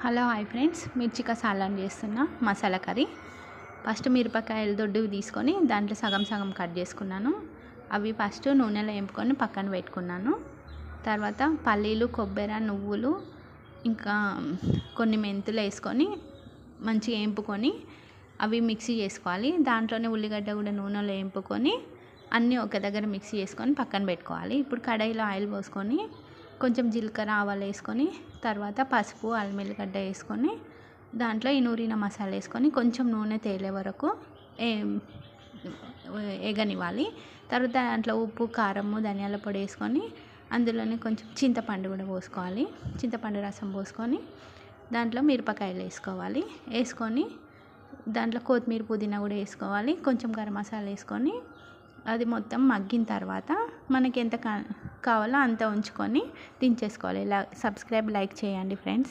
Hello hi friends, మిర్చిక salan చేస్తున్నా masala curry. First మిరపకాయలు దొడ్డువి తీసుకొని దాంట్లో సగం సగం కట్ చేసుకున్నాను. అవి ఫస్ట్ నూనెలో వేపుకొని పక్కన పెట్టుకున్నాను. తర్వాత పల్లీలు, కొబ్బరి, నువ్వులు, ఇంకా కొన్ని మెంతులు వేసుకొని మంచిగా వేపుకొని అవి మిక్సీ చేసుకోవాలి. దాంట్లోనే ఉల్లిగడ్డ కూడా నూనెలో వేపుకొని అన్నీ ఒక దగ్గర మిక్సీ చేసుకొని పక్కన పెట్టుకోవాలి. ఇప్పుడు కడాయిలో ఆయిల్ పోసుకొని కొంచెం జీలకర్ర, ఆవాలు వేసుకొని తర్వాత పసుపు, అల్లం ఎల్లిగడ్డ వేసుకొని దాంట్లో ఈ నూరిన మసాలా వేసుకొని కొంచెం నూనె తేలే వరకు ఎగనివ్వాలి. తర్వాత దాంట్లో ఉప్పు, కారము, ధనియాల పొడి వేసుకొని అందులోనే కొంచెం చింతపండు కూడా పోసుకోవాలి. చింతపండు రసం పోసుకొని దాంట్లో మిరపకాయలు వేసుకోవాలి. వేసుకొని దాంట్లో కొత్తిమీర, పుదీనా కూడా వేసుకోవాలి. కొంచెం గరం మసాలా వేసుకొని అది మొత్తం మగ్గిన తర్వాత మనకి ఎంత కావాలో అంత ఉంచుకొని దించేసుకోవాలి. సబ్స్క్రైబ్, లైక్ చేయండి ఫ్రెండ్స్.